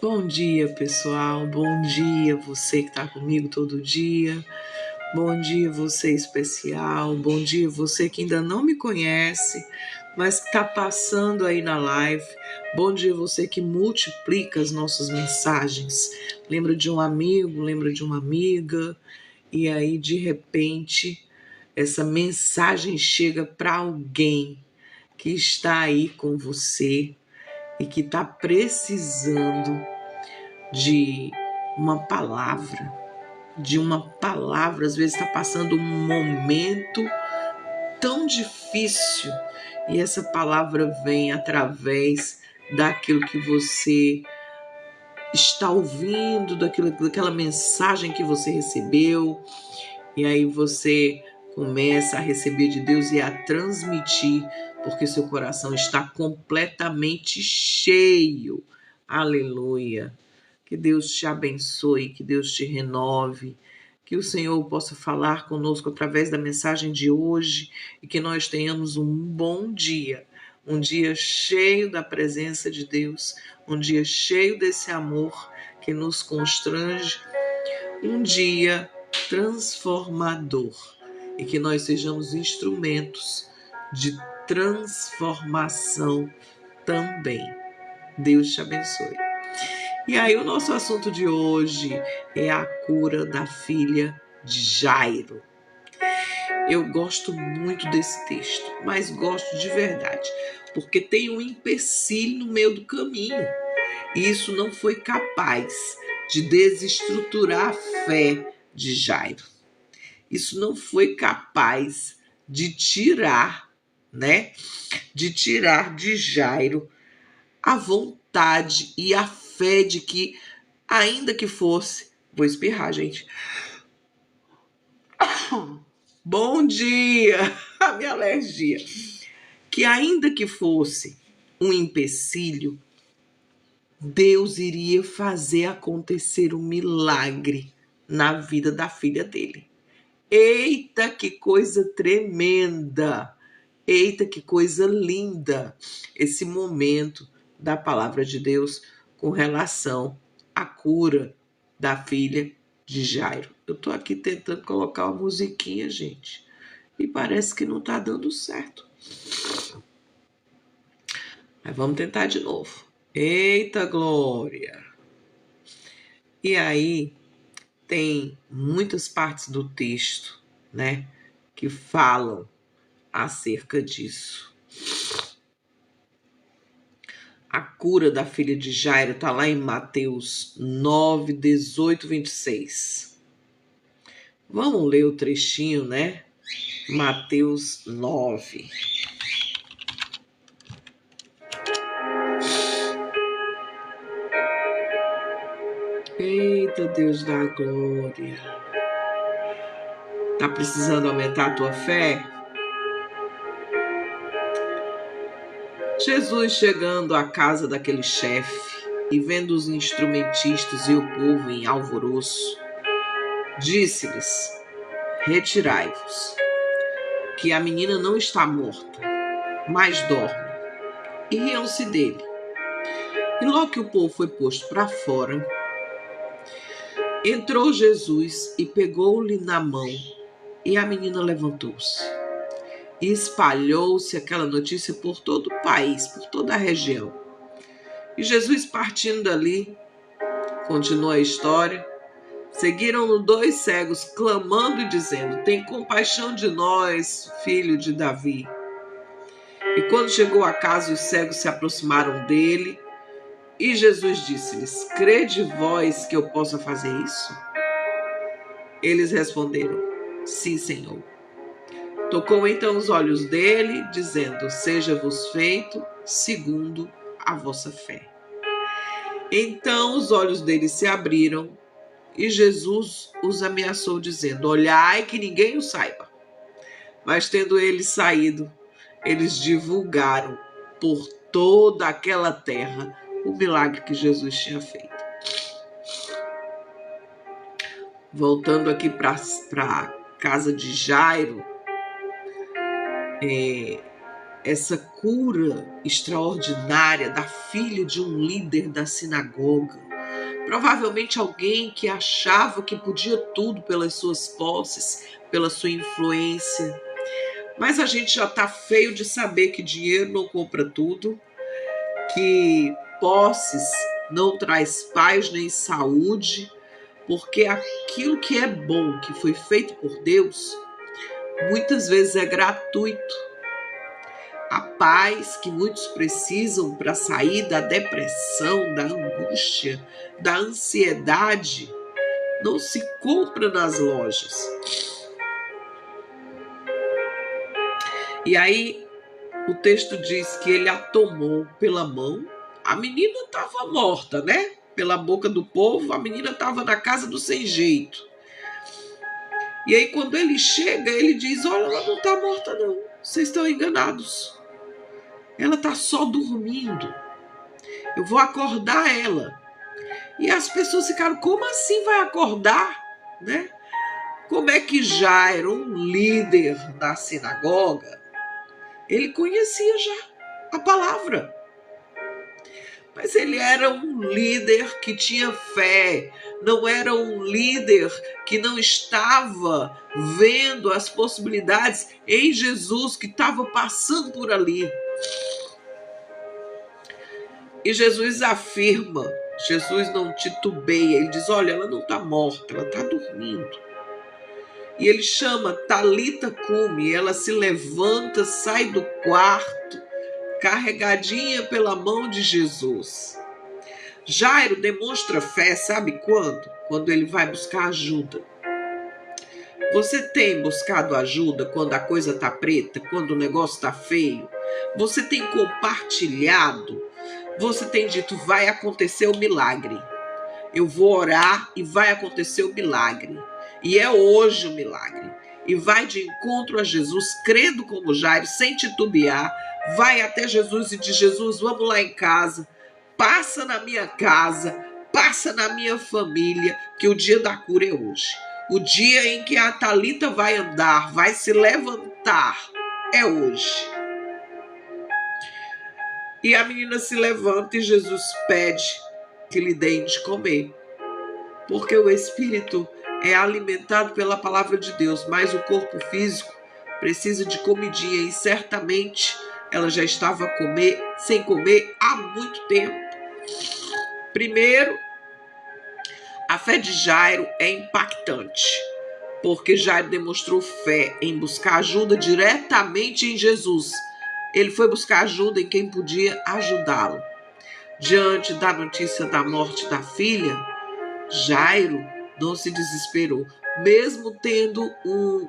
Bom dia, pessoal. Bom dia, você que está comigo todo dia. Bom dia, você especial. Bom dia, você que ainda não me conhece, mas que está passando aí na live. Bom dia, você que multiplica as nossas mensagens. Lembra de um amigo, lembra de uma amiga, e aí de repente essa mensagem chega para alguém que está aí com você e que está precisando de uma palavra, às vezes está passando um momento tão difícil e essa palavra vem através daquilo que você está ouvindo, daquela mensagem que você recebeu, e aí você começa a receber de Deus e a transmitir, porque seu coração está completamente cheio. Aleluia. Que Deus te abençoe, que Deus te renove, que o Senhor possa falar conosco através da mensagem de hoje e que nós tenhamos um bom dia, um dia cheio da presença de Deus, um dia cheio desse amor que nos constrange, um dia transformador e que nós sejamos instrumentos de transformação também. Deus te abençoe. E aí o nosso assunto de hoje é a cura da filha de Jairo. Eu gosto muito desse texto, mas gosto de verdade, porque tem um empecilho no meio do caminho. E isso não foi capaz de desestruturar a fé de Jairo. Isso não foi capaz de tirar, De tirar de Jairo a vontade e a fé de que, ainda que fosse, vou espirrar, gente. Bom dia, a minha alergia. Que ainda que fosse um empecilho, Deus iria fazer acontecer um milagre na vida da filha dele. Eita, que coisa tremenda! Eita, que coisa linda esse momento da palavra de Deus com relação à cura da filha de Jairo. Eu estou aqui tentando colocar uma musiquinha, gente, e parece que não está dando certo. Mas vamos tentar de novo. Eita, glória! E aí tem muitas partes do texto, que falam acerca disso. A cura da filha de Jairo está lá em Mateus 9, 18, 26. Vamos ler o trechinho, Mateus 9. Eita, Deus da glória. Tá precisando aumentar a tua fé? Jesus, chegando à casa daquele chefe e vendo os instrumentistas e o povo em alvoroço, disse-lhes: retirai-vos, que a menina não está morta, mas dorme. E riam-se dele. E logo que o povo foi posto para fora, entrou Jesus e pegou-lhe na mão, e a menina levantou-se. E espalhou-se aquela notícia por todo o país, por toda a região. E Jesus, partindo dali, continua a história, seguiram-no 2 cegos, clamando e dizendo: tem compaixão de nós, filho de Davi. E quando chegou a casa, os cegos se aproximaram dele, e Jesus disse-lhes: crede vós que eu possa fazer isso? Eles responderam: sim, Senhor. Tocou então os olhos dele, dizendo: seja-vos feito segundo a vossa fé. Então os olhos deles se abriram, e Jesus os ameaçou, dizendo: olhai que ninguém o saiba. Mas tendo eles saído, eles divulgaram por toda aquela terra o milagre que Jesus tinha feito. Voltando aqui para a casa de Jairo, essa cura extraordinária da filha de um líder da sinagoga, Provavelmente alguém que achava que podia tudo pelas suas posses, pela sua influência. Mas a gente já está feio de saber que dinheiro não compra tudo, que posses não traz paz nem saúde, porque aquilo que é bom, que foi feito por Deus, muitas vezes é gratuito. A paz que muitos precisam para sair da depressão, da angústia, da ansiedade, não se compra nas lojas. E aí o texto diz que ele a tomou pela mão. A menina estava morta, né? Pela boca do povo, a menina estava na casa do sem jeito. E aí quando ele chega, ele diz: olha, ela não está morta não, vocês estão enganados. Ela está só dormindo. Eu vou acordar ela. E as pessoas ficaram: como assim vai acordar? Né? Como é que Jairo, um líder da sinagoga, ele conhecia já a palavra. Mas ele era um líder que tinha fé, não era um líder que não estava vendo as possibilidades em Jesus, que estava passando por ali. E Jesus afirma, Jesus não titubeia, ele diz: olha, ela não está morta, ela está dormindo. E ele chama Talita Cumi, ela se levanta, sai do quarto, carregadinha pela mão de Jesus. Jairo demonstra fé, sabe quando? Quando ele vai buscar ajuda. Você tem buscado ajuda quando a coisa está preta, quando o negócio está feio? Você tem compartilhado? Você tem dito: vai acontecer o milagre. Eu vou orar e vai acontecer o milagre. E é hoje o milagre. E vai de encontro a Jesus, crendo como Jairo, sem titubear. Vai até Jesus e diz: Jesus, vamos lá em casa. Passa na minha casa, passa na minha família, que o dia da cura é hoje. O dia em que a Talita vai andar, vai se levantar, é hoje. E a menina se levanta e Jesus pede que lhe deem de comer. Porque o espírito é alimentado pela palavra de Deus, mas o corpo físico precisa de comidinha. E certamente ela já estava sem comer há muito tempo. Primeiro, a fé de Jairo é impactante, porque Jairo demonstrou fé em buscar ajuda diretamente em Jesus. Ele foi buscar ajuda em quem podia ajudá-lo. Diante da notícia da morte da filha, Jairo não se desesperou, mesmo tendo um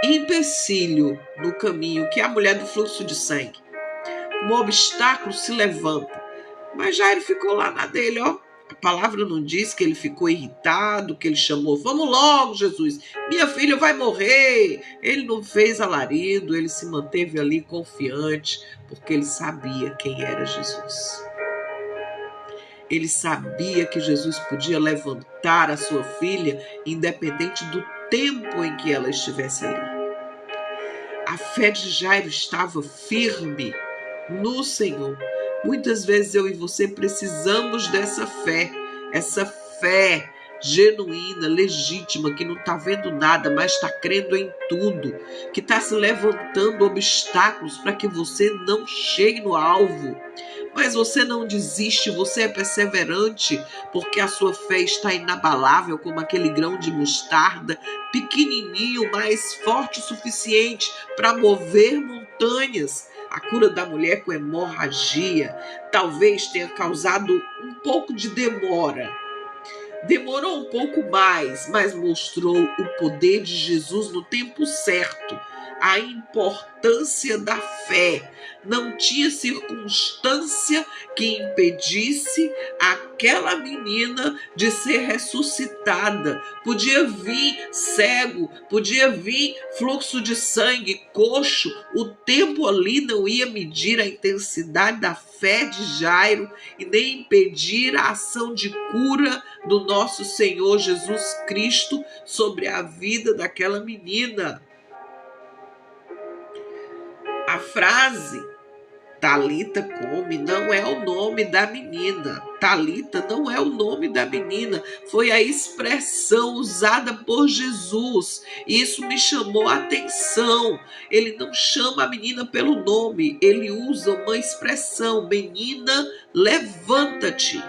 empecilho no caminho, que é a mulher do fluxo de sangue. Um obstáculo se levanta, mas Jairo ficou lá na dele, ó. A palavra não diz que ele ficou irritado, que ele chamou: vamos logo, Jesus, minha filha vai morrer. Ele não fez alarido, ele se manteve ali confiante, porque ele sabia quem era Jesus. Ele sabia que Jesus podia levantar a sua filha, independente do tempo em que ela estivesse ali. A fé de Jairo estava firme no Senhor. Muitas vezes eu e você precisamos dessa fé, essa fé genuína, legítima, que não está vendo nada, mas está crendo em tudo, que está se levantando obstáculos para que você não chegue no alvo. Mas você não desiste, você é perseverante, porque a sua fé está inabalável como aquele grão de mostarda, pequenininho, mas forte o suficiente para mover montanhas. A cura da mulher com hemorragia talvez tenha causado um pouco de demora. Demorou um pouco mais, mas mostrou o poder de Jesus no tempo certo. A importância da fé. Não tinha circunstância que impedisse aquela menina de ser ressuscitada. Podia vir cego, podia vir fluxo de sangue, coxo. O tempo ali não ia medir a intensidade da fé de Jairo e nem impedir a ação de cura do nosso Senhor Jesus Cristo sobre a vida daquela menina. A frase Talita come não é o nome da menina. Talita não é o nome da menina. Foi a expressão usada por Jesus. E isso me chamou a atenção. Ele não chama a menina pelo nome. Ele usa uma expressão. Menina, levanta-te.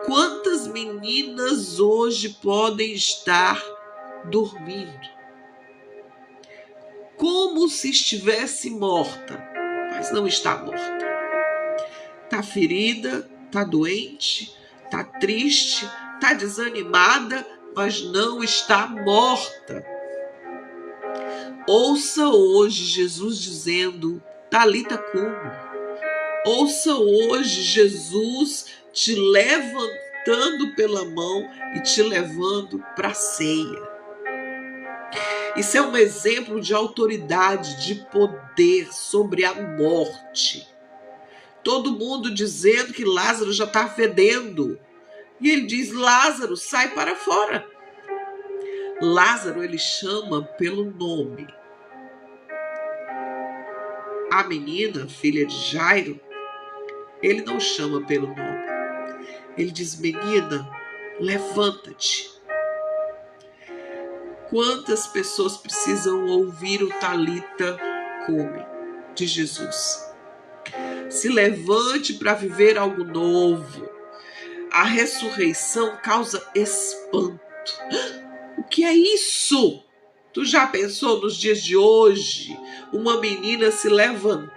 Quantas meninas hoje podem estar dormindo? Como se estivesse morta, mas não está morta. Está ferida, está doente, está triste, está desanimada, mas não está morta. Ouça hoje Jesus dizendo, Talita cumi. Ouça hoje Jesus te levantando pela mão e te levando para a ceia. Isso é um exemplo de autoridade, de poder sobre a morte. Todo mundo dizendo que Lázaro já está fedendo. E ele diz, Lázaro, sai para fora. Lázaro ele chama pelo nome. A menina, filha de Jairo, ele não chama pelo nome. Ele diz, menina, levanta-te. Quantas pessoas precisam ouvir o Talita cumi de Jesus? Se levante para viver algo novo. A ressurreição causa espanto. O que é isso? Tu já pensou nos dias de hoje? Uma menina se levantar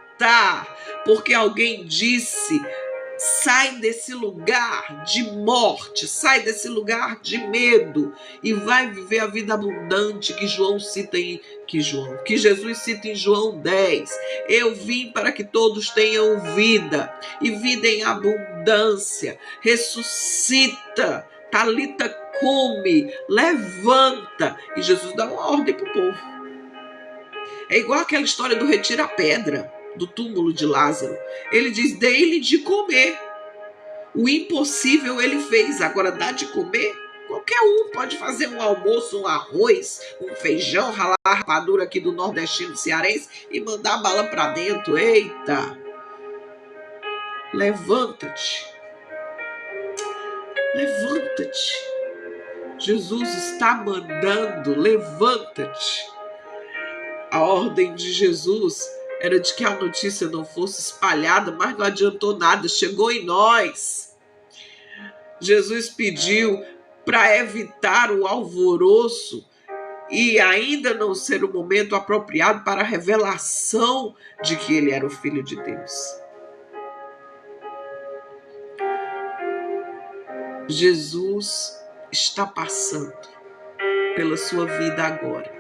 porque alguém disse, sai desse lugar de morte, sai desse lugar de medo e vai viver a vida abundante que Jesus cita em João 10. Eu vim para que todos tenham vida e vida em abundância. Ressuscita, Talita cumi, levanta. E Jesus dá uma ordem para o povo. É igual aquela história do retira a pedra do túmulo de Lázaro. Ele diz, dê-lhe de comer. O impossível ele fez, agora dá de comer. Qualquer um pode fazer um almoço, um arroz, um feijão, ralar a rapadura aqui do nordestino cearense e mandar a bala para dentro. Eita! Levanta-te. Levanta-te. Jesus está mandando, levanta-te. A ordem de Jesus era de que a notícia não fosse espalhada, mas não adiantou nada, chegou em nós. Jesus pediu para evitar o alvoroço e ainda não ser o momento apropriado para a revelação de que ele era o Filho de Deus. Jesus está passando pela sua vida agora.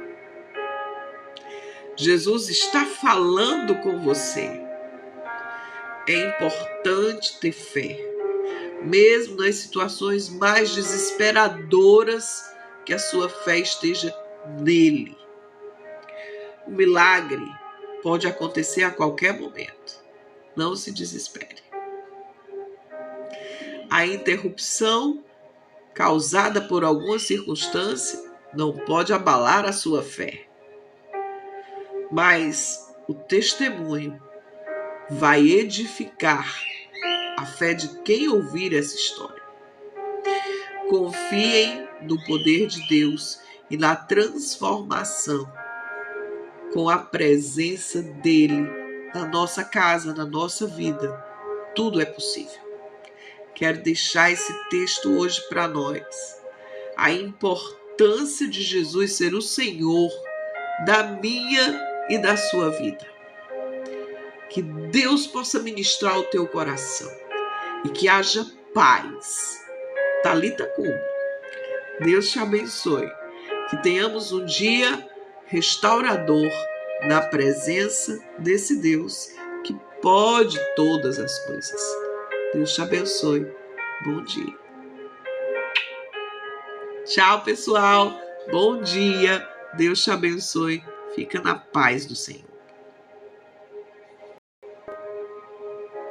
Jesus está falando com você. É importante ter fé, mesmo nas situações mais desesperadoras, que a sua fé esteja nele. O milagre pode acontecer a qualquer momento. Não se desespere. A interrupção causada por alguma circunstância não pode abalar a sua fé. Mas o testemunho vai edificar a fé de quem ouvir essa história. Confiem no poder de Deus e na transformação com a presença dele na nossa casa, na nossa vida. Tudo é possível. Quero deixar esse texto hoje para nós. A importância de Jesus ser o Senhor da minha e da sua vida. Que Deus possa ministrar o teu coração e que haja paz. Talita cumi. Deus te abençoe. Que tenhamos um dia restaurador na presença desse Deus que pode todas as coisas. Deus te abençoe. Bom dia. Tchau, pessoal. Bom dia. Deus te abençoe. Fica na paz do Senhor.